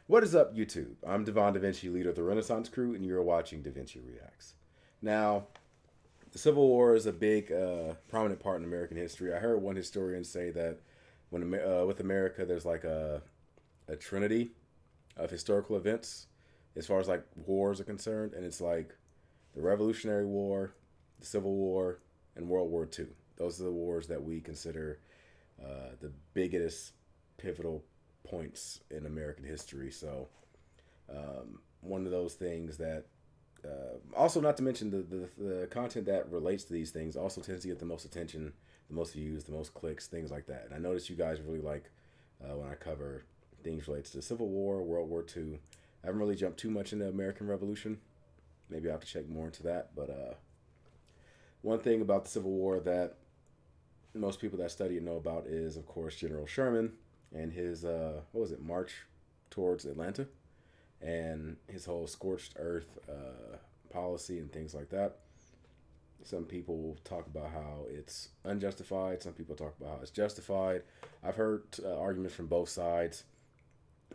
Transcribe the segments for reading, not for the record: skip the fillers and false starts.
What is up, YouTube? I'm Devon DaVinci, leader of the Renaissance Crew, and you're watching DaVinci Reacts. Now, the Civil War is a big, prominent part in American history. I heard one historian say that with America, there's like a trinity of historical events as far as like wars are concerned, and it's like the Revolutionary War, the Civil War, and World War II. Those are the wars that we consider the biggest pivotal points in American history. So one of those things that also, not to mention the content that relates to these things also tends to get the most attention, the most views, the most clicks, things like that. And I notice you guys really like when I cover things related to the Civil War, World War II. I haven't really jumped too much into American Revolution. Maybe I'll have to check more into that. But one thing about the Civil War that most people that study it know about is, of course, General Sherman and his, march towards Atlanta and his whole scorched earth policy and things like that. Some people talk about how it's unjustified. Some people talk about how it's justified. I've heard arguments from both sides.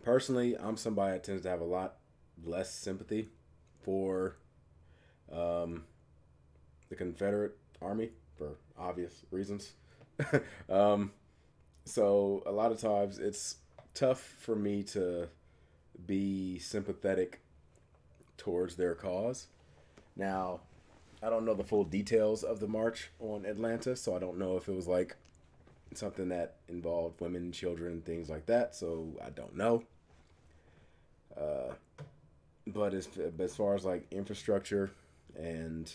Personally, I'm somebody that tends to have a lot less sympathy for the Confederate Army for obvious reasons. So a lot of times it's tough for me to be sympathetic towards their cause. Now, I don't know the full details of the march on Atlanta, so I don't know if it was like something that involved women, children, things like that, so I don't know. But as far as like infrastructure and,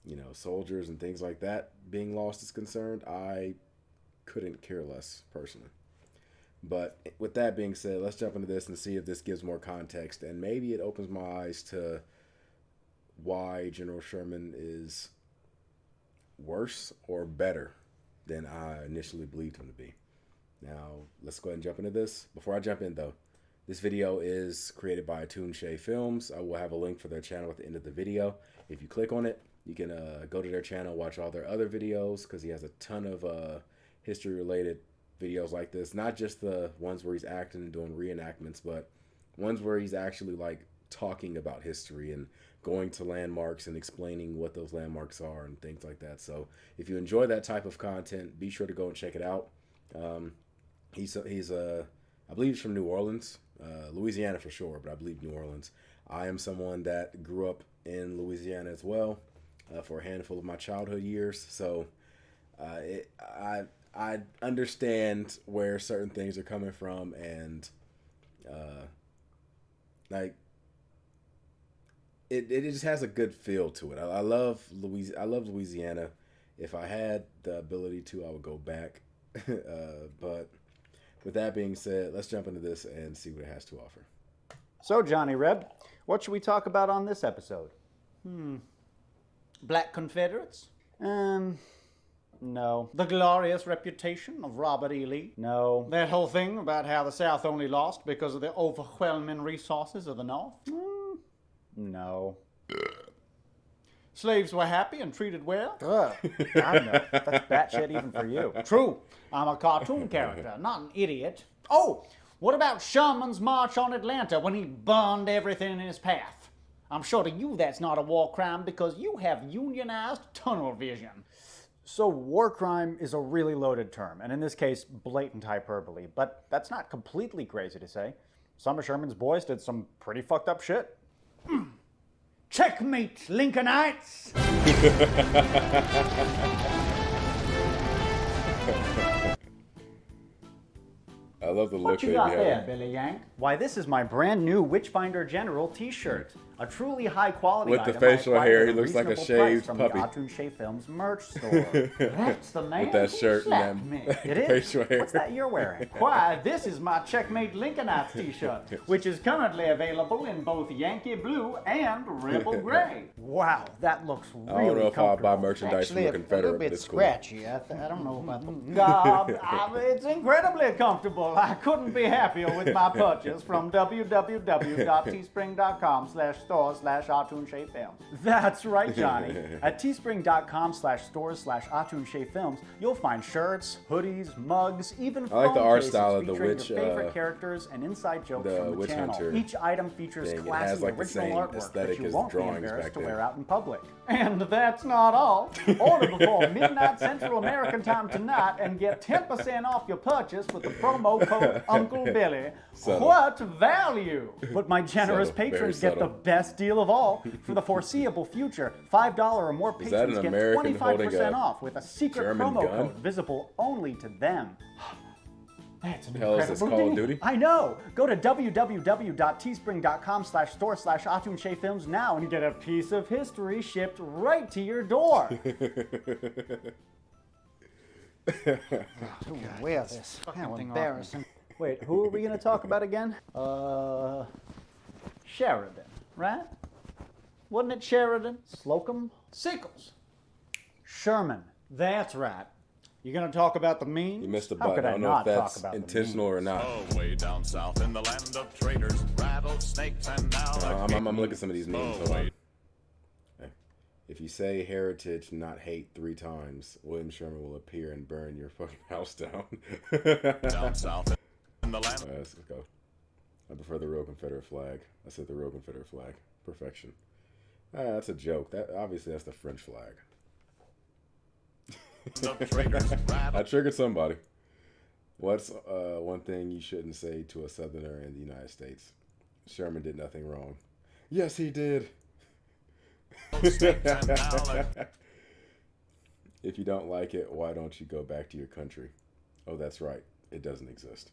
you know, soldiers and things like that being lost is concerned, I couldn't care less personally. But with that being said, let's jump into this and see if this gives more context, and maybe it opens my eyes to why General Sherman is worse or better than I initially believed him to be. Now, let's go ahead and jump into this. Before I jump in, though, this video is created by Atun-Shei Films. I will have a link for their channel at the end of the video. If you click on it, you can go to their channel, watch all their other videos, because he has a ton of history-related videos like this. Not just the ones where he's acting and doing reenactments, but ones where he's actually like talking about history and going to landmarks and explaining what those landmarks are and things like that. So if you enjoy that type of content, be sure to go and check it out. He's I believe he's from New Orleans, Louisiana for sure, but I believe New Orleans. I am someone that grew up in Louisiana as well for a handful of my childhood years. So I understand where certain things are coming from, and like it just has a good feel to it. I love Louisiana. If I had the ability to, I would go back. But with that being said, let's jump into this and see what it has to offer. So, Johnny Reb, what should we talk about on this episode? Black Confederates? No. The glorious reputation of Robert E. Lee? No. That whole thing about how the South only lost because of the overwhelming resources of the North? No. Slaves were happy and treated well? Ugh. I know. That's batshit even for you. True. I'm a cartoon character, not an idiot. Oh, what about Sherman's march on Atlanta when he burned everything in his path? I'm sure to you that's not a war crime because you have unionized tunnel vision. So war crime is a really loaded term, and in this case, blatant hyperbole. But that's not completely crazy to say. Some of Sherman's boys did some pretty fucked up shit. Checkmate Lincolnites! I love the look What you got there, Billy Yank? Why, this is my brand new Witchfinder General t-shirt. A truly high quality With item the facial I acquired hair, at he looks like a reasonable price shaved from puppy. the Atun-Shei Films merch store. That's the man With that who shirt slapped and me. that It is? facial hair. What's that you're wearing? Why, this is my Checkmate Lincolnites t-shirt, which is currently available in both Yankee Blue and Rebel Gray. Wow, that looks really I don't know if I'll buy comfortable. merchandise Actually, from a a little Confederate, bit but it's cool. scratchy. I don't know about the... It's incredibly comfortable. Well, I couldn't be happier with my purchase from www.teespring.com/store/Atun-Shei Films. That's right, Johnny. At teespring.com/stores/Atun-Shei Films, you'll find shirts, hoodies, mugs, even I like the phone art cases style of the featuring witch, your favorite characters and inside jokes the from the Witch channel. Hunter Each item features thing. It classy has, like, the original same artwork that aesthetic you as won't be drawings embarrassed back to then. wear out in public. And that's not all. Order before midnight Central American time tonight and get 10% off your purchase with the promo code Uncle Billy. Subtle. What value? But my generous Subtle, very patrons get the subtle. best deal of all. For the foreseeable future, $5 or more Is that patrons an get American holding 25% a off with a secret German promo gun? code visible only to them. That's an The hell is this, incredible Call of deal. Duty? I know! Go to www.teespring.com/store/Atun-Shei Films now and you get a piece of history shipped right to your door. Who would wear this? How embarrassing. Wait, who are we going to talk about again? Sheridan, right? Wasn't it Sheridan? Slocum? Sickles. Sherman. That's right. You gonna talk about the mean? You missed a How button. could I I don't know not if talk that's about the intentional or not. Oh, way down south in the land of traders, rattlesnakes and alligators. I'm looking at some of these memes. Hold on. wait. Okay. If you say heritage, not hate 3 times, William Sherman will appear and burn your fucking house down. Down south in the land. Let's go. I prefer the real Confederate flag. I said the real Confederate flag. Perfection. That's a joke. Obviously that's the French flag. Of traders, I triggered somebody. What's one thing you shouldn't say to a Southerner in the United States? Sherman did nothing wrong. Yes, he did. rattlesnakes and alligators. If you don't like it, why don't you go back to your country? Oh, that's right. It doesn't exist.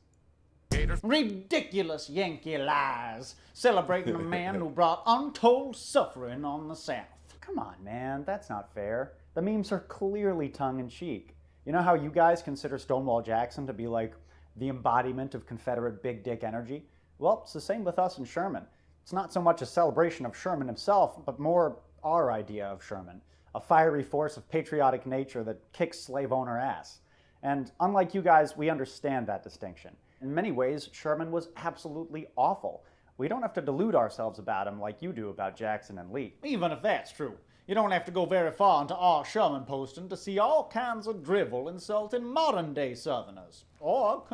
Ridiculous Yankee lies, celebrating a man who brought untold suffering on the South. Come on, man, that's not fair. The memes are clearly tongue-in-cheek. You know how you guys consider Stonewall Jackson to be like the embodiment of Confederate big dick energy? Well, it's the same with us and Sherman. It's not so much a celebration of Sherman himself, but more our idea of Sherman. A fiery force of patriotic nature that kicks slave owner ass. And unlike you guys, we understand that distinction. In many ways, Sherman was absolutely awful. We don't have to delude ourselves about him like you do about Jackson and Lee. Even if that's true, you don't have to go very far into our Sherman posting to see all kinds of drivel insulting modern-day Southerners. Or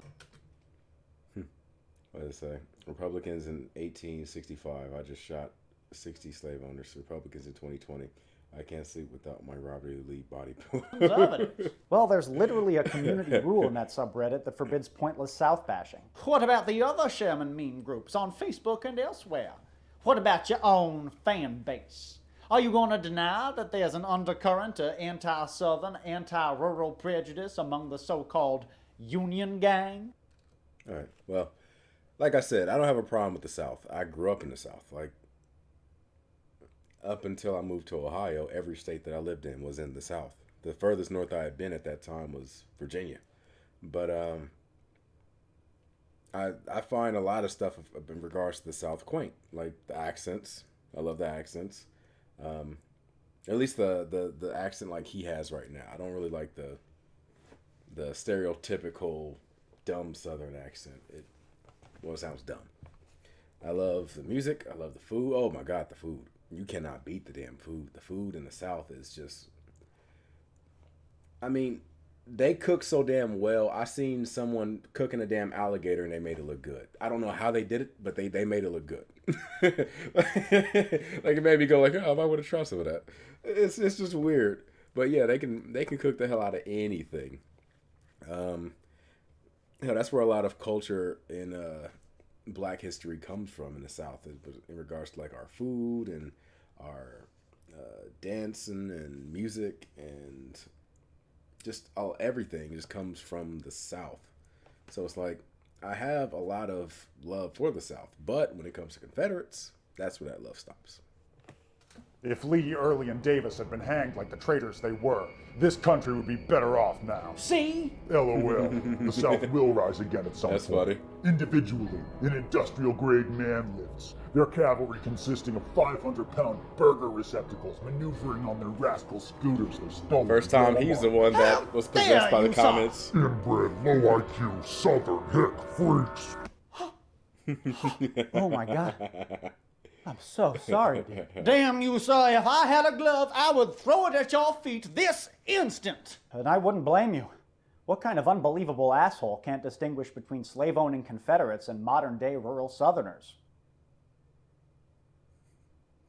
What did it say? Republicans in 1865. I just shot 60 slave owners. Republicans in 2020. I can't sleep without my Robert Lee body pillow. Southerners. Well, there's literally a community rule in that subreddit that forbids pointless South bashing. What about the other Sherman meme groups on Facebook and elsewhere? What about your own fan base? Are you going to deny that there's an undercurrent of anti-Southern, anti-rural prejudice among the so-called Union Gang? All right. Well, like I said, I don't have a problem with the South. I grew up in the South. Like, up until I moved to Ohio, every state that I lived in was in the South. The furthest north I had been at that time was Virginia. But I find a lot of stuff in regards to the South quaint, like the accents. I love the accents. At least the accent like he has right now. I don't really like the stereotypical dumb Southern accent. It sounds dumb. I love the music. I love the food. Oh my God, the food. You cannot beat the damn food. The food in the South is just... I mean, they cook so damn well. I seen someone cooking a damn alligator and they made it look good. I don't know how they did it, but they made it look good. Like it made me go like, oh, I might want to try some of that. It's just weird. But yeah, they can cook the hell out of anything. That's where a lot of culture in Black history comes from in the South, in regards to like our food and our dancing and music and just everything just comes from the South. So it's like I have a lot of love for the South, but when it comes to Confederates, that's where that love stops. If Lee, Early, and Davis had been hanged like the traitors they were, this country would be better off now. See? LOL. The South will rise again at some That's point. funny. Individually, in industrial-grade man lifts, their cavalry consisting of 500-pound burger receptacles maneuvering on their rascal scooters they stole. First time he's the one that was possessed by the comments. Inbred, low IQ, southern hick freaks. Oh my God. I'm so sorry, dude. Damn you, sir. If I had a glove, I would throw it at your feet this instant. And I wouldn't blame you. What kind of unbelievable asshole can't distinguish between slave-owning Confederates and modern-day rural Southerners?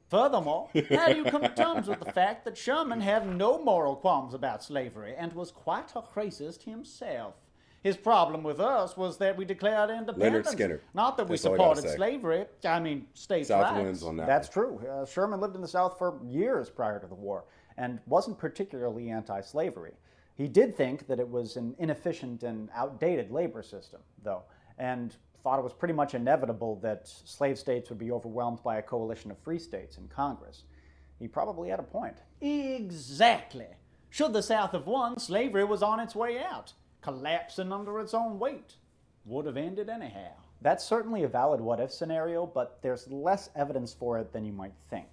Furthermore, how do you come to terms with the fact that Sherman had no moral qualms about slavery and was quite a racist himself? His problem with us was that we declared independence. Leonard Skinner. Not that we That's all I gotta supported say. slavery. I mean, states' South rights. wins on that. That's true. Sherman lived in the South for years prior to the war and wasn't particularly anti-slavery. He did think that it was an inefficient and outdated labor system, though, and thought it was pretty much inevitable that slave states would be overwhelmed by a coalition of free states in Congress. He probably had a point. Exactly. Should the South have won, slavery was on its way out, collapsing under its own weight. Would have ended anyhow. That's certainly a valid what-if scenario, but there's less evidence for it than you might think.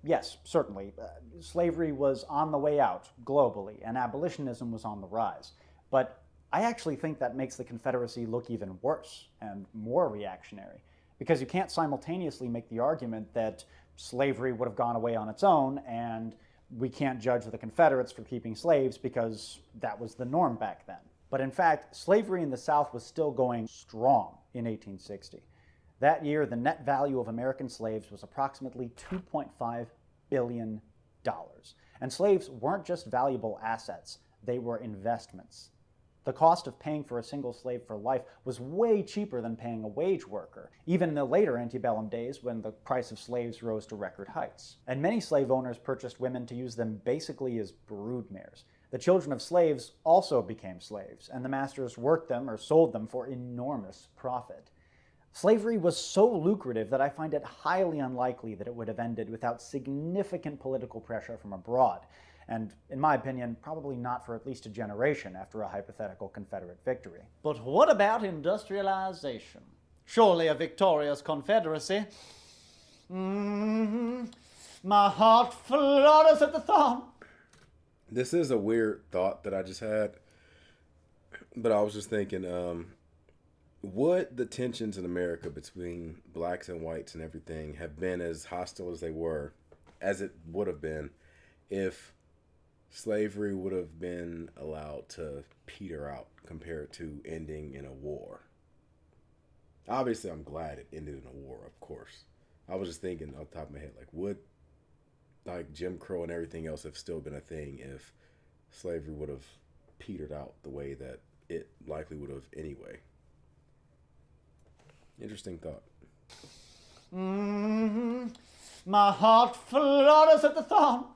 Yes, certainly, slavery was on the way out globally, and abolitionism was on the rise. But I actually think that makes the Confederacy look even worse and more reactionary, because you can't simultaneously make the argument that slavery would have gone away on its own and we can't judge the Confederates for keeping slaves because that was the norm back then. But in fact, slavery in the South was still going strong in 1860. That year, the net value of American slaves was approximately $2.5 billion. And slaves weren't just valuable assets, they were investments. The cost of paying for a single slave for life was way cheaper than paying a wage worker, even in the later antebellum days when the price of slaves rose to record heights. And many slave owners purchased women to use them basically as broodmares. The children of slaves also became slaves, and the masters worked them or sold them for enormous profit. Slavery was so lucrative that I find it highly unlikely that it would have ended without significant political pressure from abroad, and in my opinion, probably not for at least a generation after a hypothetical Confederate victory. But what about industrialization? Surely a victorious Confederacy. My heart flutters at the thought. This is a weird thought that I just had, but I was just thinking, would the tensions in America between blacks and whites and everything have been as hostile as they were, as it would have been, if slavery would have been allowed to peter out compared to ending in a war? Obviously, I'm glad it ended in a war, of course. I was just thinking off the top of my head, like, would like Jim Crow and everything else have still been a thing if slavery would have petered out the way that it likely would have anyway? Interesting thought. My heart flutters at the thought.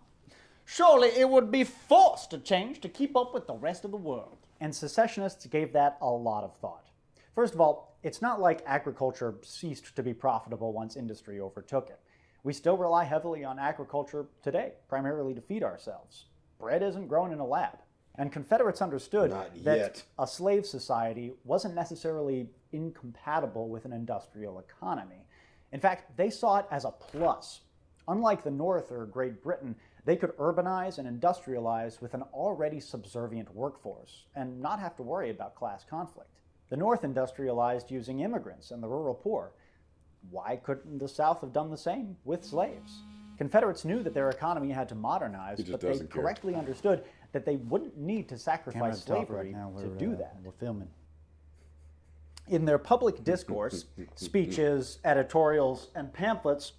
Surely it would be forced to change to keep up with the rest of the world. And secessionists gave that a lot of thought. First of all, it's not like agriculture ceased to be profitable once industry overtook it. We still rely heavily on agriculture today, primarily to feed ourselves. Bread isn't grown in a lab. And Confederates understood that a slave society wasn't necessarily incompatible with an industrial economy. In fact, they saw it as a plus. Unlike the North or Great Britain, they could urbanize and industrialize with an already subservient workforce and not have to worry about class conflict. The North industrialized using immigrants and the rural poor. Why couldn't the South have done the same with slaves? Confederates knew that their economy had to modernize, but they correctly understood that they wouldn't need to sacrifice slavery to do that. We're filming. In their public discourse, speeches, editorials, and pamphlets,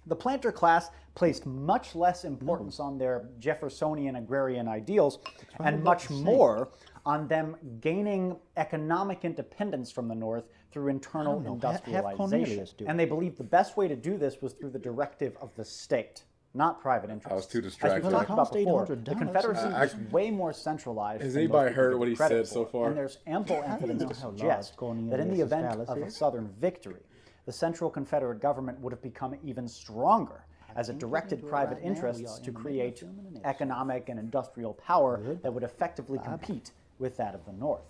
the planter class placed much less importance on their Jeffersonian agrarian ideals and much more on them gaining economic independence from the North through internal industrialization. And they believed the best way to do this was through the directive of the state, not private interests. I was too distracted. As we talked about before, the Confederacy was way more centralized. Has than anybody most people heard give what it he credit said so for. far? And there's ample evidence to suggest that in the event of a Southern victory, the Central Confederate government would have become even stronger, as it directed private interests to create economic and industrial power that would effectively compete with that of the North.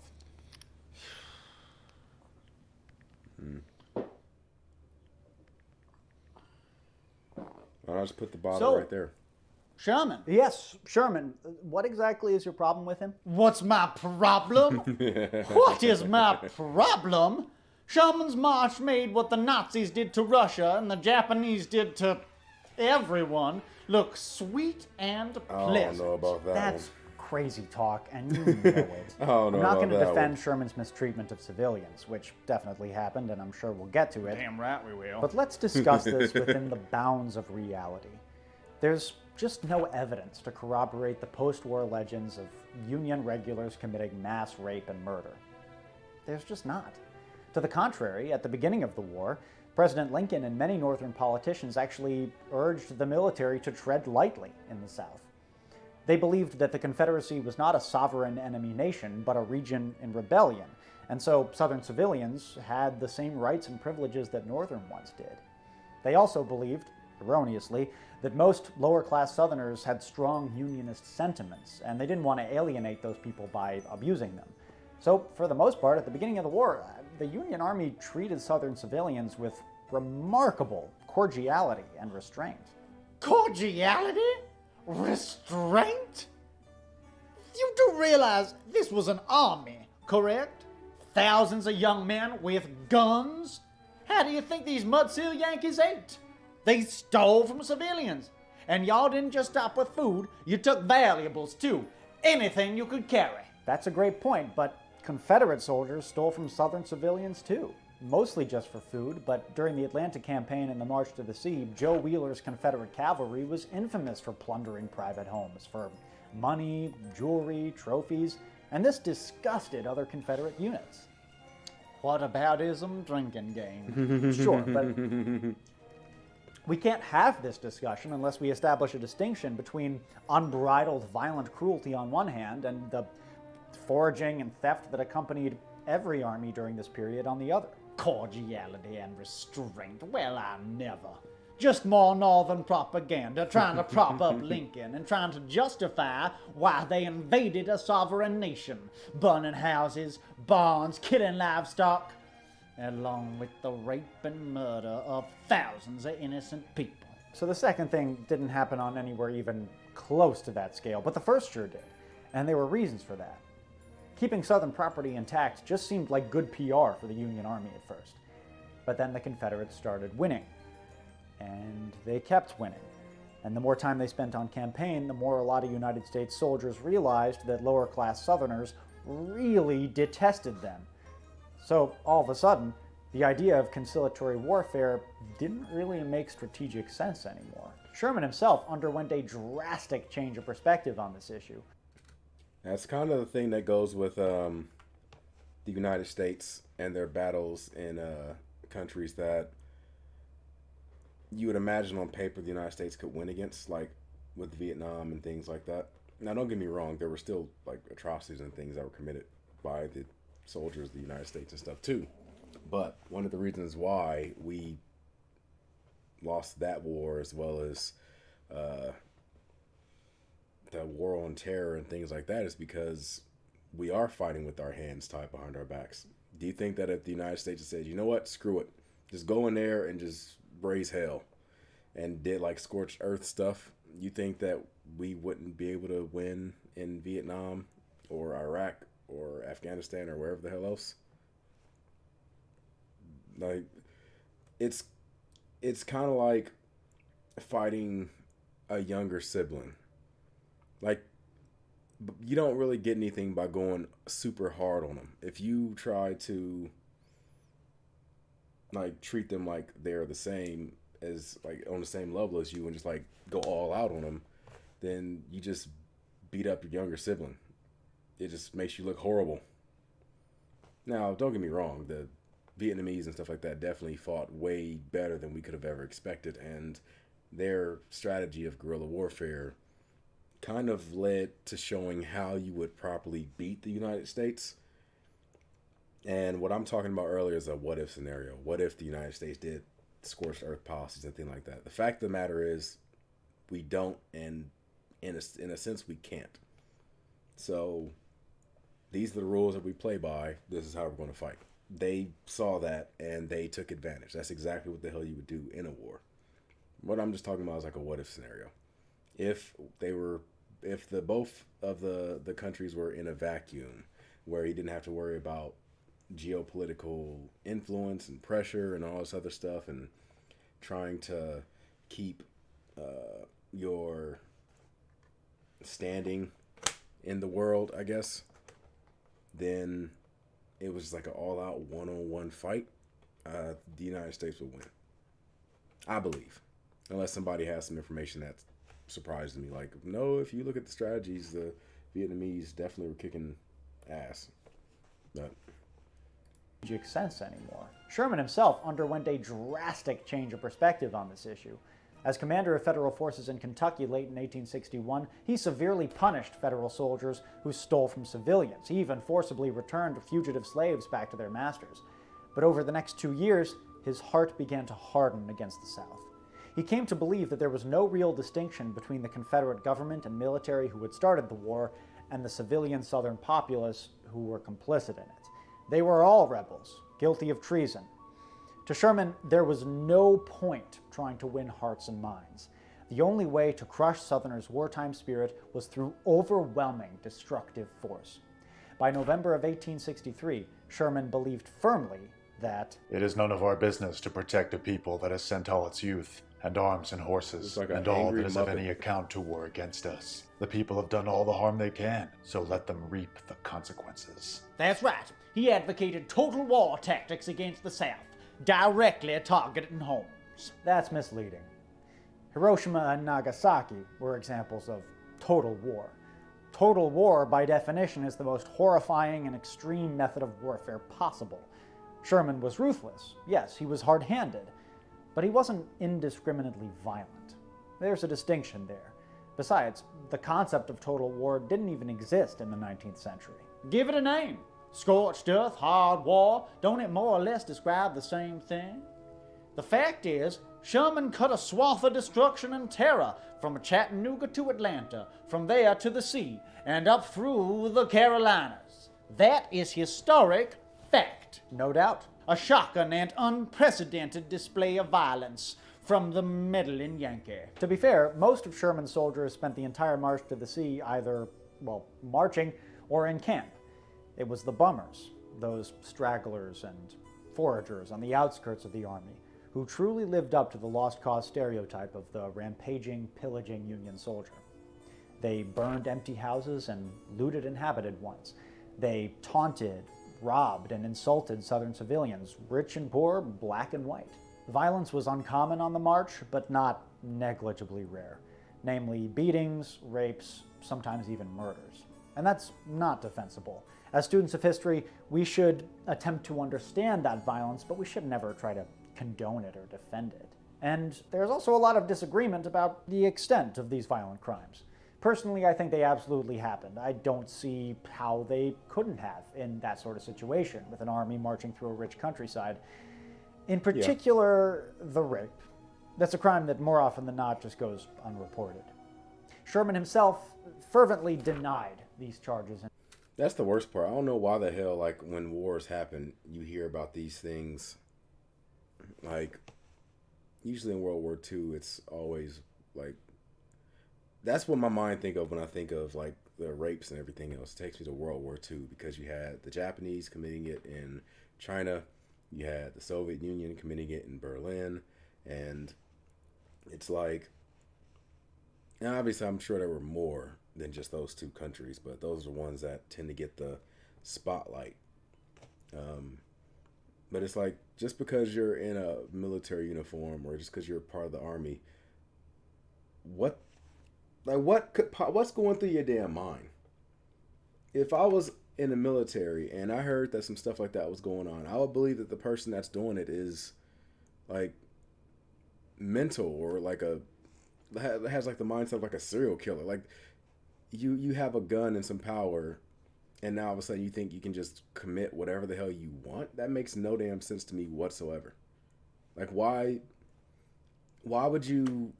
I'll just put the bottle So- right there. Sherman, Yes, Sherman, what exactly is your problem with him? what's my problem? What is my problem? Sherman's march made what the Nazis did to Russia and the Japanese did to everyone look sweet and I don't pleasant. know about that That's one. crazy talk, and you know it. Oh, no, I'm not no, going to that defend one. Sherman's mistreatment of civilians, which definitely happened, and I'm sure we'll get to it. Damn right we will. But let's discuss this within the bounds of reality. There's just no evidence to corroborate the post-war legends of Union regulars committing mass rape and murder. There's just not. To the contrary, at the beginning of the war, President Lincoln and many Northern politicians actually urged the military to tread lightly in the South. They believed that the Confederacy was not a sovereign enemy nation, but a region in rebellion, and so Southern civilians had the same rights and privileges that Northern ones did. They also believed, erroneously, that most lower-class Southerners had strong Unionist sentiments, and they didn't want to alienate those people by abusing them. So, for the most part, at the beginning of the war, the Union Army treated Southern civilians with remarkable cordiality and restraint. Cordiality? Restraint? You do realize this was an army, correct? Thousands of young men with guns? How do you think these mud-seal Yankees ate? They stole from civilians. And y'all didn't just stop with food, you took valuables too. Anything you could carry. That's a great point, but Confederate soldiers stole from Southern civilians too. Mostly just for food, but during the Atlanta campaign and the March to the Sea, Joe Wheeler's Confederate cavalry was infamous for plundering private homes for money, jewelry, trophies, and this disgusted other Confederate units. Whataboutism drinking game. Sure, but we can't have this discussion unless we establish a distinction between unbridled violent cruelty on one hand and the foraging and theft that accompanied every army during this period on the other. Cordiality and restraint. Well, I never. Just more Northern propaganda trying to prop up Lincoln and trying to justify why they invaded a sovereign nation, burning houses, barns, killing livestock, along with the rape and murder of thousands of innocent people. So the second thing didn't happen on anywhere even close to that scale, but the first sure did, and there were reasons for that. Keeping Southern property intact just seemed like good PR for the Union Army at first. But then the Confederates started winning. And they kept winning. And the more time they spent on campaign, the more a lot of United States soldiers realized that lower-class Southerners really detested them. So, all of a sudden, the idea of conciliatory warfare didn't really make strategic sense anymore. Sherman himself underwent a drastic change of perspective on this issue. That's kind of the thing that goes with the United States and their battles in countries that you would imagine on paper the United States could win against, like with Vietnam and things like that. Now, don't get me wrong, there were still like atrocities and things that were committed by the soldiers of the United States and stuff too. But one of the reasons why we lost that war, as well as the war on terror and things like that, is because we are fighting with our hands tied behind our backs. Do you think that if the United States said, you know what, screw it, just go in there and just raise hell and did like scorched earth stuff, you think that we wouldn't be able to win in Vietnam or Iraq or Afghanistan or wherever the hell else? Like, it's kind of like fighting a younger sibling. Like, you don't really get anything by going super hard on them. If you try to like treat them like they're the same, as like on the same level as you, and just like go all out on them, then you just beat up your younger sibling. It just makes you look horrible. Now, don't get me wrong, the Vietnamese and stuff like that definitely fought way better than we could have ever expected, and their strategy of guerrilla warfare kind of led to showing how you would properly beat the United States. And what I'm talking about earlier is a what if scenario. What if the United States did scorched earth policies, anything like that. The fact of the matter is, we don't, and in a sense, we can't. So these are the rules that we play by. This is how we're going to fight. They saw that and they took advantage. That's exactly what the hell you would do in a war. What I'm just talking about is like a what if scenario. If the both of the countries were in a vacuum where he didn't have to worry about geopolitical influence and pressure and all this other stuff and trying to keep your standing in the world, I guess, then it was like an all-out one-on-one fight. The United States would win, I believe, unless somebody has some information that surprised me. Like, no, if you look at the strategies, the Vietnamese definitely were kicking ass. But sense anymore. Sherman himself underwent a drastic change of perspective on this issue. As commander of federal forces in Kentucky late in 1861, he severely punished federal soldiers who stole from civilians. He even forcibly returned fugitive slaves back to their masters. But over the next 2 years, his heart began to harden against the South. He came to believe that there was no real distinction between the Confederate government and military who had started the war and the civilian Southern populace who were complicit in it. They were all rebels, guilty of treason. To Sherman, there was no point trying to win hearts and minds. The only way to crush Southerners' wartime spirit was through overwhelming destructive force. By November of 1863, Sherman believed firmly that it is none of our business to protect a people that has sent all its youth and arms and horses like and all that is of any account to war against us. The people have done all the harm they can, so let them reap the consequences. That's right. He advocated total war tactics against the South, directly targeting homes. that's misleading. Hiroshima and Nagasaki were examples of total war. Total war, by definition, is the most horrifying and extreme method of warfare possible. Sherman was ruthless. Yes, he was hard-handed. But he wasn't indiscriminately violent. There's a distinction there. Besides, the concept of total war didn't even exist in the 19th century. Give it a name. Scorched earth, hard war. Don't it more or less describe the same thing? The fact is, Sherman cut a swath of destruction and terror from Chattanooga to Atlanta, from there to the sea, and up through the Carolinas. That is historic fact. No doubt. A shocking and unprecedented display of violence from the meddling Yankee. To be fair, most of Sherman's soldiers spent the entire march to the sea either, marching or in camp. It was the bummers, those stragglers and foragers on the outskirts of the army, who truly lived up to the lost cause stereotype of the rampaging, pillaging Union soldier. They burned empty houses and looted inhabited ones. They taunted, robbed, and insulted Southern civilians, rich and poor, black and white. Violence was uncommon on the march, but not negligibly rare. Namely, beatings, rapes, sometimes even murders. And that's not defensible. As students of history, we should attempt to understand that violence, but we should never try to condone it or defend it. And there's also a lot of disagreement about the extent of these violent crimes. Personally, I think they absolutely happened. I don't see how they couldn't have in that sort of situation with an army marching through a rich countryside. In particular, the rape. That's a crime that more often than not just goes unreported. Sherman himself fervently denied these charges. that's the worst part. I don't know why the hell, like, when wars happen, you hear about these things. Like, usually in World War II, it's always, like, that's what my mind think of when I think of, like, the rapes and everything else. It takes me to World War II because you had the Japanese committing it in China. You had the Soviet Union committing it in Berlin. And it's like, and obviously I'm sure there were more than just those two countries, but those are the ones that tend to get the spotlight. But it's like, just because you're in a military uniform or just because you're part of the army, what's going through your damn mind? If I was in the military and I heard that some stuff like that was going on, I would believe that the person that's doing it is like mental or like has like the mindset of like a serial killer. Like you have a gun and some power, and now all of a sudden you think you can just commit whatever the hell you want. That makes no damn sense to me whatsoever. Like, why why would you?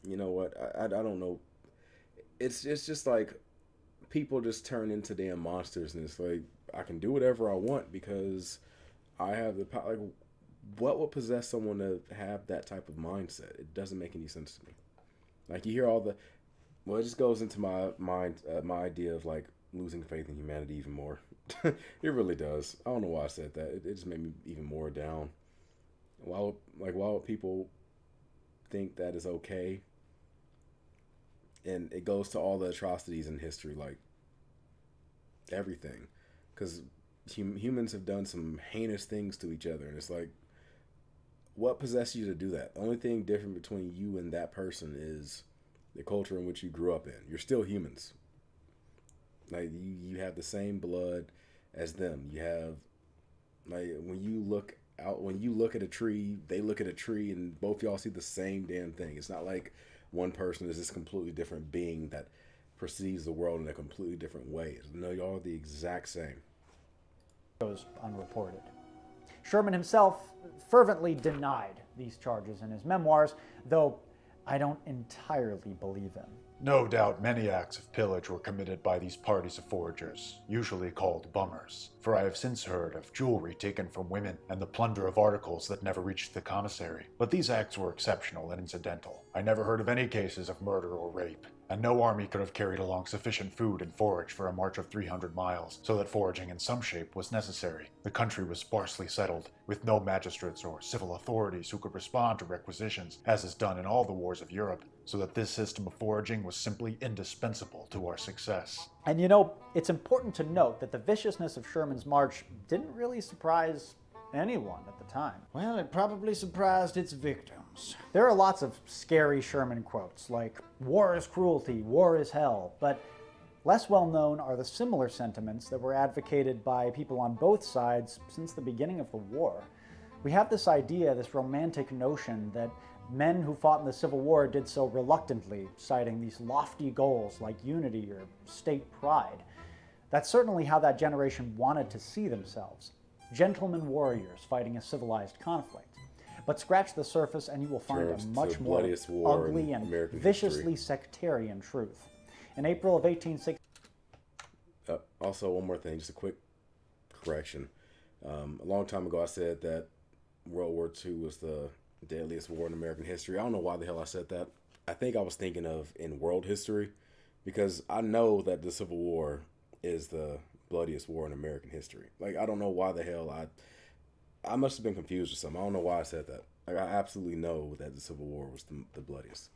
You know what? I don't know. It's just like people just turn into damn monsters, and it's like I can do whatever I want because I have the power. Like, what would possess someone to have that type of mindset? It doesn't make any sense to me. Like you hear all the, well, it just goes into my mind, my idea of like losing faith in humanity even more. It really does. I don't know why I said that. It just made me even more down. Why would people think that is okay? And it goes to all the atrocities in history, like everything, because humans have done some heinous things to each other, and it's like, what possessed you to do that? The only thing different between you and that person is the culture in which you grew up in. You're still humans. Like you have the same blood as them. You have, like, when you look at a tree, they look at a tree, and both y'all see the same damn thing. It's not like one person is this completely different being that perceives the world in a completely different way. No, y'all are the exact same. Goes unreported. Sherman himself fervently denied these charges in his memoirs, though I don't entirely believe him. No doubt many acts of pillage were committed by these parties of foragers, usually called bummers, for I have since heard of jewelry taken from women and the plunder of articles that never reached the commissary. But these acts were exceptional and incidental. I never heard of any cases of murder or rape, and no army could have carried along sufficient food and forage for a march of 300 miles, so that foraging in some shape was necessary. The country was sparsely settled, with no magistrates or civil authorities who could respond to requisitions, as is done in all the wars of Europe, so that this system of foraging was simply indispensable to our success. And you know, it's important to note that the viciousness of Sherman's march didn't really surprise anyone at the time. Well, it probably surprised its victims. There are lots of scary Sherman quotes, like, "War is cruelty, war is hell," but less well known are the similar sentiments that were advocated by people on both sides since the beginning of the war. We have this idea, this romantic notion that men who fought in the Civil War did so reluctantly, citing these lofty goals like unity or state pride. That's certainly how that generation wanted to see themselves. Gentlemen warriors fighting a civilized conflict. But scratch the surface and you will find a much more ugly and viciously sectarian truth. In April of 1860... Also, one more thing, just a quick correction. A long time ago I said that World War II was the deadliest war in American history. I don't know why the hell I said that. I think I was thinking of in world history, because I know that the Civil War is the bloodiest war in American history. Like, I don't know why the hell I must have been confused or something. I don't know why I said that. Like, I absolutely know that the Civil War was the bloodiest.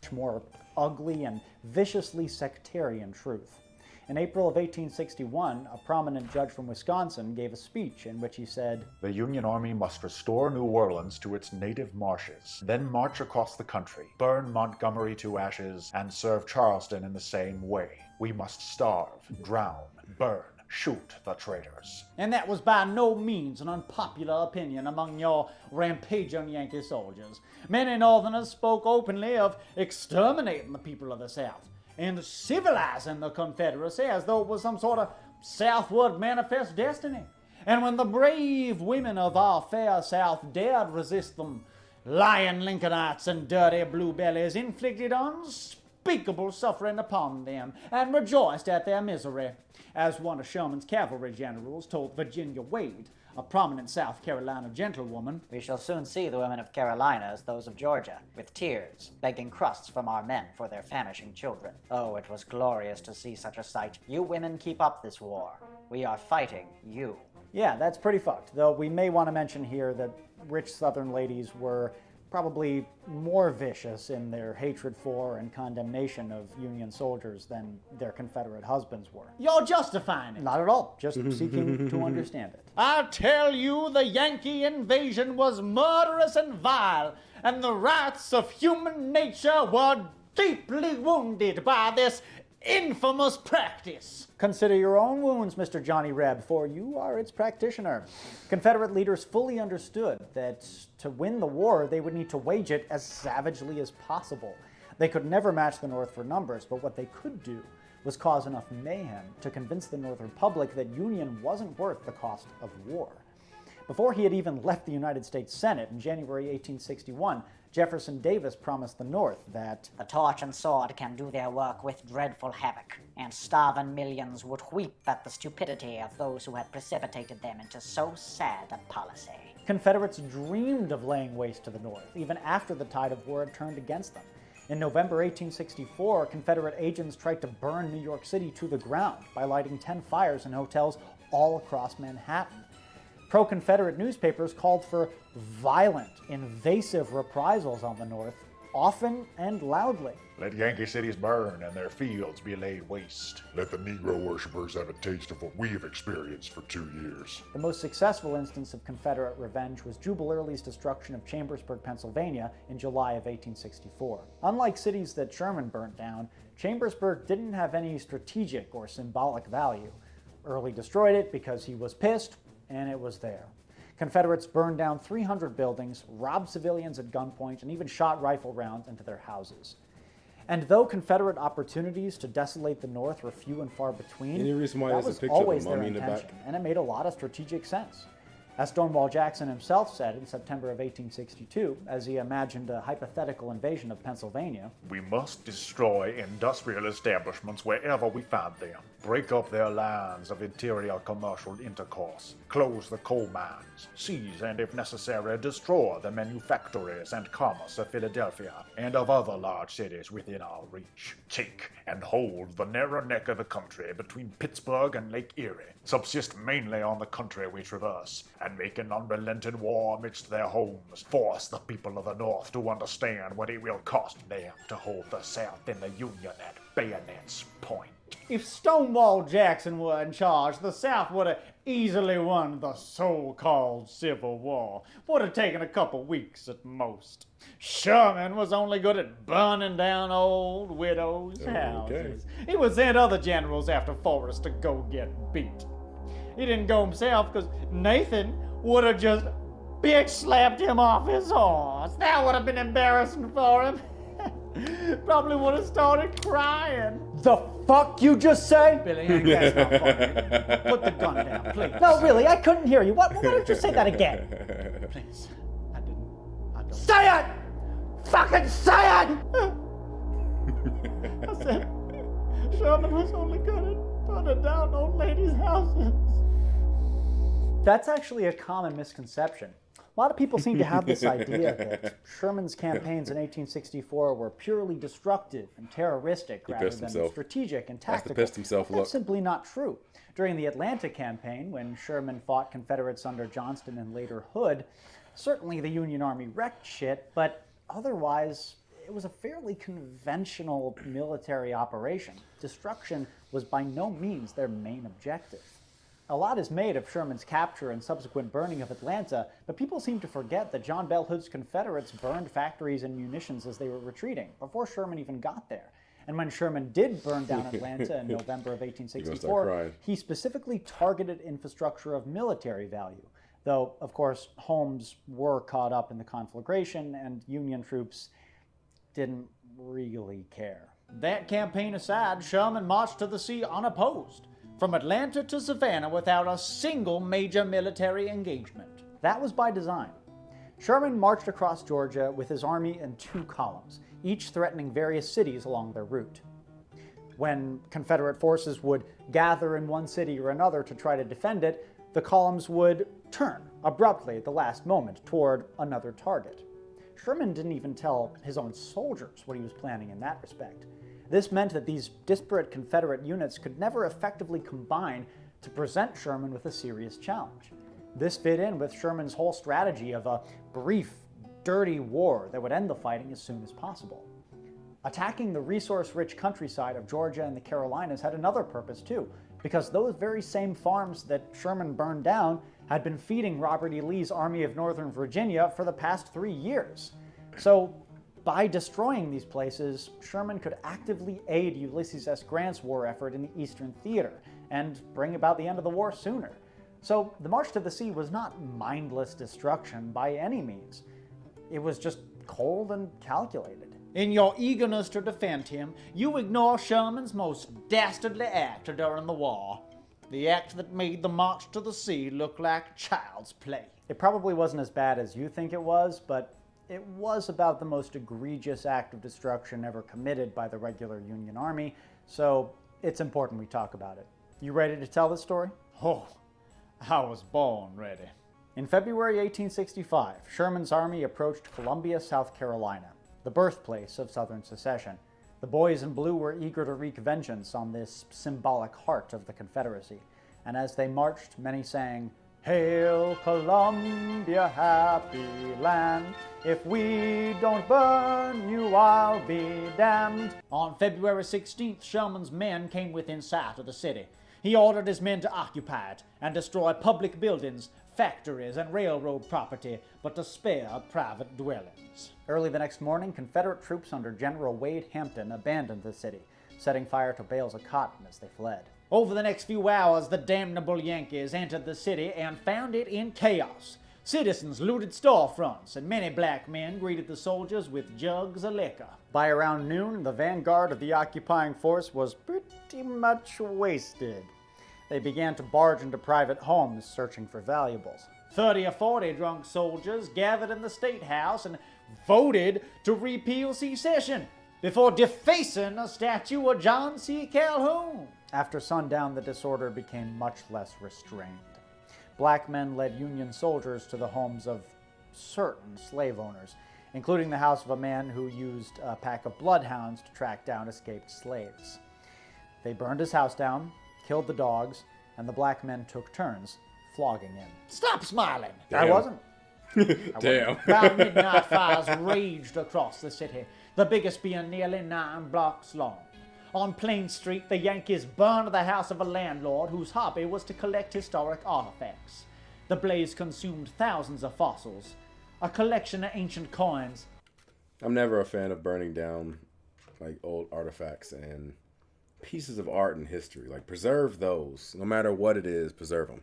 Much more ugly and viciously sectarian truth. In April of 1861, a prominent judge from Wisconsin gave a speech in which he said, "The Union Army must restore New Orleans to its native marshes, then march across the country, burn Montgomery to ashes, and serve Charleston in the same way. We must starve, drown, burn, shoot the traitors." And that was by no means an unpopular opinion among your rampaging Yankee soldiers. Many Northerners spoke openly of exterminating the people of the South and civilizing the Confederacy as though it was some sort of southward manifest destiny. And when the brave women of our fair South dared resist them, lying Lincolnites and dirty blue bellies inflicted unspeakable suffering upon them and rejoiced at their misery. As one of Sherman's cavalry generals told Virginia Wade, a prominent South Carolina gentlewoman, "We shall soon see the women of Carolina as those of Georgia, with tears, begging crusts from our men for their famishing children. Oh, it was glorious to see such a sight. You women keep up this war. We are fighting you." Yeah, that's pretty fucked, though we may want to mention here that rich Southern ladies were probably more vicious in their hatred for and condemnation of Union soldiers than their Confederate husbands were. "You're justifying it." Not at all, just seeking to understand it. "I tell you, the Yankee invasion was murderous and vile, and the rights of human nature were deeply wounded by this infamous practice." Consider your own wounds, Mr. Johnny Reb, for you are its practitioner. Confederate leaders fully understood that to win the war, they would need to wage it as savagely as possible. They could never match the North for numbers, but what they could do was cause enough mayhem to convince the Northern public that Union wasn't worth the cost of war. Before he had even left the United States Senate in January 1861, Jefferson Davis promised the North that The torch and sword can do their work with dreadful havoc, and starving millions would weep at the stupidity of those who had precipitated them into so sad a policy. Confederates dreamed of laying waste to the North, even after the tide of war had turned against them. In November 1864, Confederate agents tried to burn New York City to the ground by lighting 10 fires in hotels all across Manhattan. Pro-Confederate newspapers called for violent, invasive reprisals on the North, often and loudly. Let Yankee cities burn and their fields be laid waste. Let the Negro worshippers have a taste of what we have experienced for 2 years. The most successful instance of Confederate revenge was Jubal Early's destruction of Chambersburg, Pennsylvania in July of 1864. Unlike cities that Sherman burnt down, Chambersburg didn't have any strategic or symbolic value. Early destroyed it because he was pissed, and it was there. Confederates burned down 300 buildings, robbed civilians at gunpoint, and even shot rifle rounds into their houses. And though Confederate opportunities to desolate the North were few and far between, Any reason why that there's a was picture of a always their mummy in the back? intention, and it made a lot of strategic sense. As Stonewall Jackson himself said in September of 1862, as he imagined a hypothetical invasion of Pennsylvania, We must destroy industrial establishments wherever we find them, break up their lines of interior commercial intercourse, close the coal mines, seize and, if necessary, destroy the manufactories and commerce of Philadelphia and of other large cities within our reach. Take and hold the narrow neck of the country between Pittsburgh and Lake Erie, subsist mainly on the country we traverse, and make an unrelenting war amidst their homes, force the people of the North to understand what it will cost them to hold the South in the Union at bayonet's point. If Stonewall Jackson were in charge, the South would have easily won the so-called Civil War. Would have taken a couple weeks at most. Sherman was only good at burning down old widows' houses. He would send other generals after Forrest to go get beat. He didn't go himself because Nathan would have just bitch slapped him off his horse. That would have been embarrassing for him. Probably would have started crying. "The fuck you just say?" Billy, that's not funny. Put the gun down, please. No, really, I couldn't hear you. Why don't you say that again? Please. I don't. Say it! Fucking say it! I said, Sherman was only good at burning down old ladies' houses. That's actually a common misconception. A lot of people seem to have this idea that Sherman's campaigns in 1864 were purely destructive and terroristic rather pissed than himself. strategic and Has to tactical. piss himself But look. that's simply not true. During the Atlanta campaign, when Sherman fought Confederates under Johnston and later Hood, certainly the Union Army wrecked shit, but otherwise it was a fairly conventional military operation. Destruction was by no means their main objective. A lot is made of Sherman's capture and subsequent burning of Atlanta, but people seem to forget that John Bell Hood's Confederates burned factories and munitions as they were retreating, before Sherman even got there. And when Sherman did burn down Atlanta in November of You're gonna start 1864, crying. he specifically targeted infrastructure of military value, though, of course, homes were caught up in the conflagration, and Union troops didn't really care. That campaign aside, Sherman marched to the sea unopposed, from Atlanta to Savannah without a single major military engagement. That was by design. Sherman marched across Georgia with his army in 2 columns, each threatening various cities along their route. When Confederate forces would gather in one city or another to try to defend it, the columns would turn abruptly at the last moment toward another target. Sherman didn't even tell his own soldiers what he was planning in that respect. This meant that these disparate Confederate units could never effectively combine to present Sherman with a serious challenge. This fit in with Sherman's whole strategy of a brief, dirty war that would end the fighting as soon as possible. Attacking the resource-rich countryside of Georgia and the Carolinas had another purpose too, because those very same farms that Sherman burned down had been feeding Robert E. Lee's Army of Northern Virginia for the past 3 years. So, by destroying these places, Sherman could actively aid Ulysses S. Grant's war effort in the Eastern Theater and bring about the end of the war sooner. So the March to the Sea was not mindless destruction by any means. It was just cold and calculated. In your eagerness to defend him, you ignore Sherman's most dastardly act during the war. The act that made the March to the Sea look like child's play. It probably wasn't as bad as you think it was, but it was about the most egregious act of destruction ever committed by the regular Union Army, so it's important we talk about it. You ready to tell the story? Oh, I was born ready. In February 1865, Sherman's army approached Columbia, South Carolina, the birthplace of Southern secession. The boys in blue were eager to wreak vengeance on this symbolic heart of the Confederacy, and as they marched, many sang, "Hail Columbia, happy land, if we don't burn you, I'll be damned." On February 16th, Sherman's men came within sight of the city. He ordered his men to occupy it and destroy public buildings, factories, and railroad property, but to spare private dwellings. Early the next morning, Confederate troops under General Wade Hampton abandoned the city, setting fire to bales of cotton as they fled. Over the next few hours, the damnable Yankees entered the city and found it in chaos. Citizens looted storefronts, and many black men greeted the soldiers with jugs of liquor. By around noon, the vanguard of the occupying force was pretty much wasted. They began to barge into private homes searching for valuables. 30 or 40 drunk soldiers gathered in the State House and voted to repeal secession before defacing a statue of John C. Calhoun. After sundown, the disorder became much less restrained. Black men led Union soldiers to the homes of certain slave owners, including the house of a man who used a pack of bloodhounds to track down escaped slaves. They burned his house down, killed the dogs, and the black men took turns flogging him. Stop smiling. I wasn't. Damn. About midnight, fires raged across the city, the biggest being nearly 9 blocks long. On Plain Street, the Yankees burned the house of a landlord whose hobby was to collect historic artifacts. The blaze consumed thousands of fossils, a collection of ancient coins. I'm never a fan of burning down like old artifacts and pieces of art and history. Like, preserve those. No matter what it is, preserve them.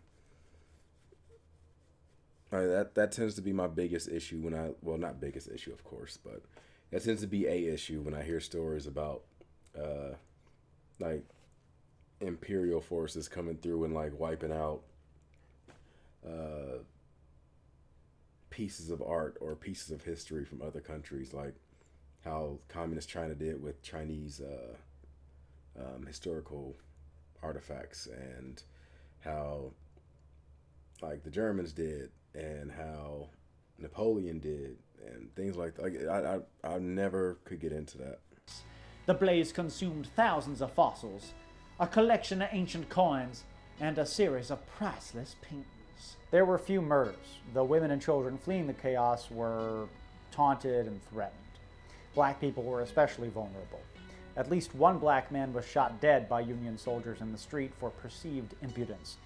That tends to be my biggest issue when well, not biggest issue, of course, but that tends to be a issue when I hear stories about like imperial forces coming through and like wiping out pieces of art or pieces of history from other countries, like how communist China did with Chinese historical artifacts, and how like the Germans did, and how Napoleon did, and things like that. I never could get into that. The blaze consumed thousands of fossils, a collection of ancient coins, and a series of priceless paintings. There were few murders, though women and children fleeing the chaos were taunted and threatened. Black people were especially vulnerable. At least one black man was shot dead by Union soldiers in the street for perceived impudence.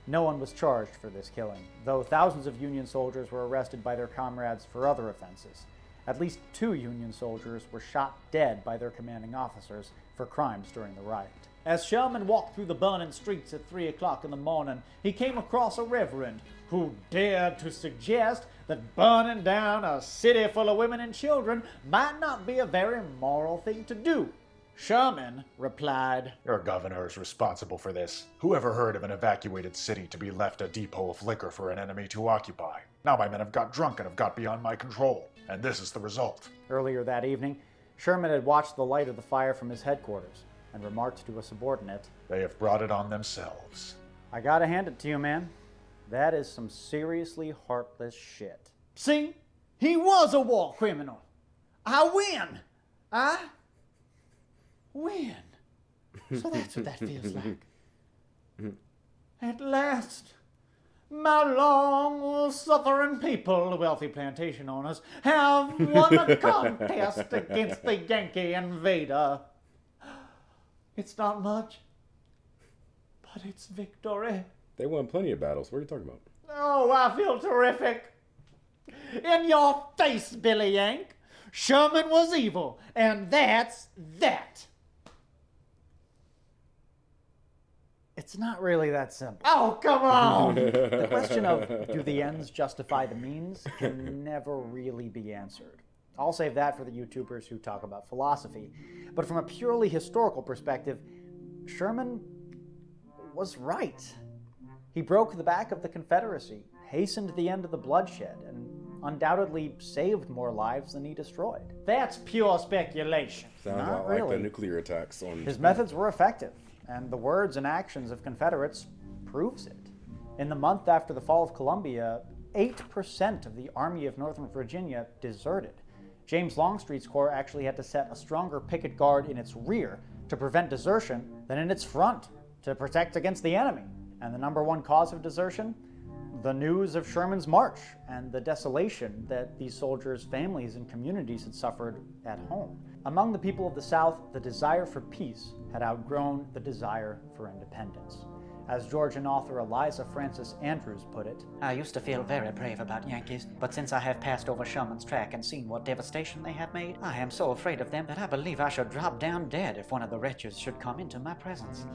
No one was charged for this killing, though thousands of Union soldiers were arrested by their comrades for other offenses. At least 2 Union soldiers were shot dead by their commanding officers for crimes during the riot. As Sherman walked through the burning streets at 3 o'clock in the morning, he came across a reverend who dared to suggest that burning down a city full of women and children might not be a very moral thing to do. Sherman replied, Your governor is responsible for this. Who ever heard of an evacuated city to be left a depot of liquor for an enemy to occupy? Now my men have got drunk and have got beyond my control, and this is the result. Earlier that evening, Sherman had watched the light of the fire from his headquarters and remarked to a subordinate, They have brought it on themselves. "I gotta hand it to you, man. That is some seriously heartless shit." "See, he was a war criminal. I win. I win." So that's what that feels like. At last, my long-suffering people, the wealthy plantation owners, have won a contest against the Yankee invader. It's not much, but it's victory. They won plenty of battles. What are you talking about? Oh, I feel terrific. In your face, Billy Yank. Sherman was evil, and that's that. It's not really that simple. Oh, come on. The question of do the ends justify the means can never really be answered. I'll save that for the YouTubers who talk about philosophy. But from a purely historical perspective, Sherman was right. He broke the back of the Confederacy, hastened the end of the bloodshed and undoubtedly saved more lives than he destroyed. That's pure speculation. Sounds Not a lot like really. the nuclear attacks on His Japan. methods were effective, and the words and actions of Confederates proves it. In the month after the fall of Columbia, 8% of the Army of Northern Virginia deserted. James Longstreet's corps actually had to set a stronger picket guard in its rear to prevent desertion than in its front to protect against the enemy. And the number one cause of desertion? The news of Sherman's march and the desolation that these soldiers' families and communities had suffered at home. Among the people of the South, the desire for peace had outgrown the desire for independence. As Georgian author Eliza Francis Andrews put it, I used to feel very brave about Yankees, but since I have passed over Sherman's track and seen what devastation they have made, I am so afraid of them that I believe I should drop down dead if one of the wretches should come into my presence.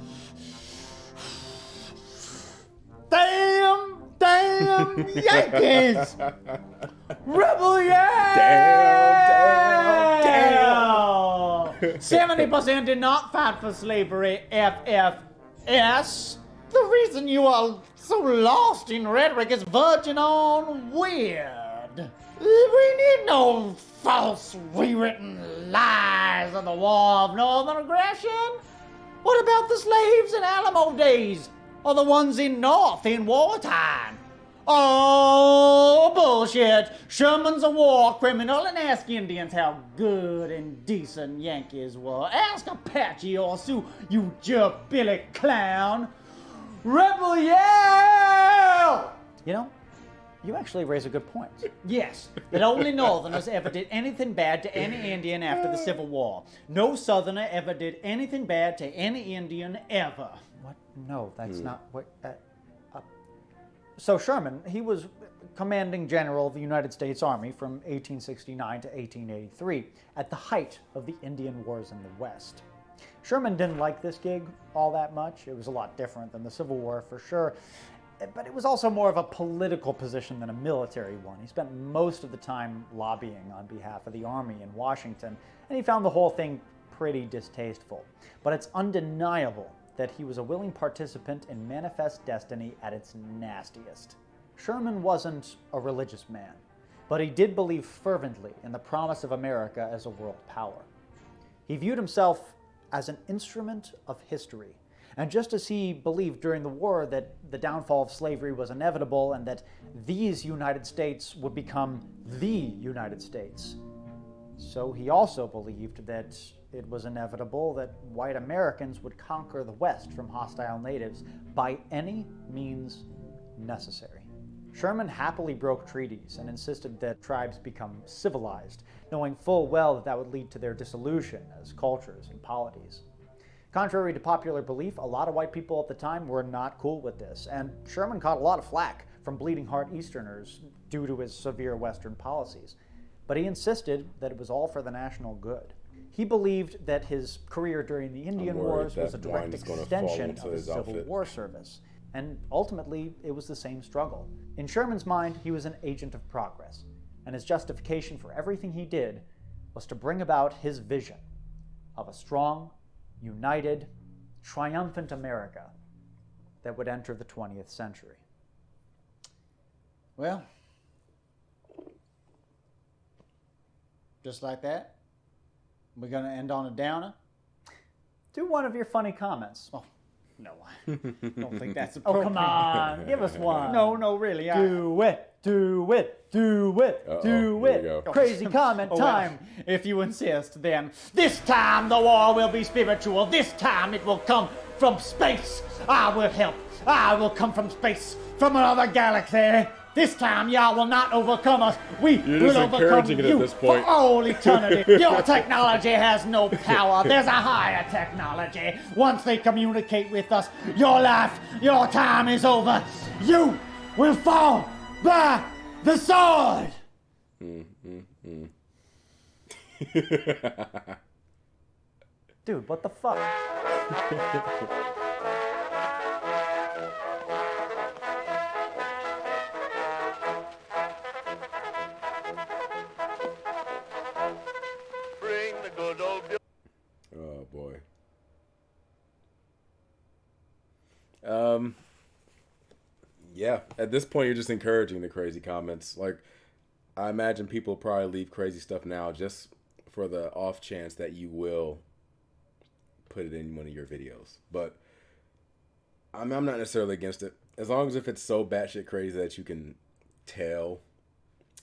Damn Yankees! Rebel Yankees! Damn. 70% did not fight for slavery, FFS. The reason you are so lost in rhetoric is verging on weird. We need no false, rewritten lies of the War of Northern Aggression. What about the slaves in Alamo days? Or the ones in North in wartime? Oh, bullshit. Sherman's a war criminal, and ask Indians how good and decent Yankees were. Ask Apache or Sioux, you jerk Billy clown. Rebel yell! you know, you actually raise a good point. Yes, that only Northerners ever did anything bad to any Indian after the Civil War. No Southerner ever did anything bad to any Indian ever. What? No, that's not what. So Sherman, he was commanding general of the United States Army from 1869 to 1883, at the height of the Indian Wars in the West. Sherman didn't like this gig all that much. It was a lot different than the Civil War for sure, but it was also more of a political position than a military one. He spent most of the time lobbying on behalf of the Army in Washington, and he found the whole thing pretty distasteful. But it's undeniable that he was a willing participant in manifest destiny at its nastiest. Sherman wasn't a religious man, but he did believe fervently in the promise of America as a world power. He viewed himself as an instrument of history, and just as he believed during the war that the downfall of slavery was inevitable and that these United States would become the United States, so he also believed that it was inevitable that white Americans would conquer the West from hostile natives by any means necessary. Sherman happily broke treaties and insisted that tribes become civilized, knowing full well that that would lead to their dissolution as cultures and polities. Contrary to popular belief, a lot of white people at the time were not cool with this, and Sherman caught a lot of flack from bleeding heart Easterners due to his severe Western policies. But he insisted that it was all for the national good. He believed that his career during the Indian Wars was a direct extension of his Civil War service, and ultimately it was the same struggle. In Sherman's mind, he was an agent of progress, and his justification for everything he did was to bring about his vision of a strong, united, triumphant America that would enter the 20th century. Well, just like that, we're going to end on a downer. Do one of your funny comments. Oh, no, I don't think that's Oh, appropriate. come on, give us one. No, really. Do it, do it, do it, do here we it. go. Crazy comment Oh, well, time. if you insist, then this time the war will be spiritual. This time it will come from space. I will help. I will come from space, from another galaxy. This time y'all will not overcome us. We You're will just overcome encouraging it at you this point. for all eternity. Your technology has no power. There's a higher technology. Once they communicate with us, your life, your time is over. You will fall by the sword. Dude, what the fuck? Bring the good old Oh boy. Yeah, at this point, you're just encouraging the crazy comments. Like, I imagine people probably leave crazy stuff now just for the off chance that you will put it in one of your videos. But I'm not necessarily against it. As long as if it's so batshit crazy that you can tell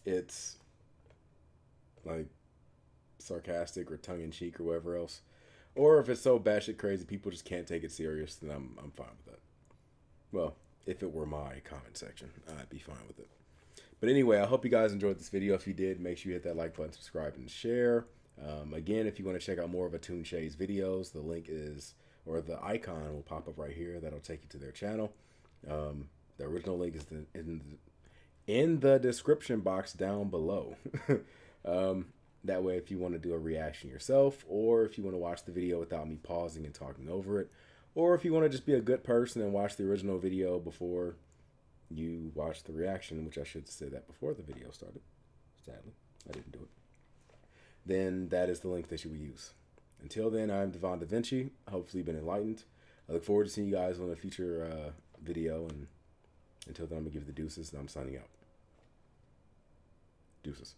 it's like sarcastic or tongue in cheek or whatever else, or if it's so batshit crazy people just can't take it serious, then I'm fine with that. Well, if it were my comment section, I'd be fine with it. But anyway, I hope you guys enjoyed this video. If you did, make sure you hit that like button, subscribe, and share. Again, if you want to check out more of Atun-Shei's videos, the link is, or the icon will pop up right here. That'll take you to their channel. The original link is in the description box down below. That way, if you want to do a reaction yourself, or if you want to watch the video without me pausing and talking over it, or if you want to just be a good person and watch the original video before you watch the reaction, which I should say that before the video started. Sadly, I didn't do it. Then that is the link that you will use. Until then, I'm Devon DaVinci. Hopefully you've been enlightened. I look forward to seeing you guys on a future video. And until then, I'm going to give the deuces, and I'm signing out. Deuces.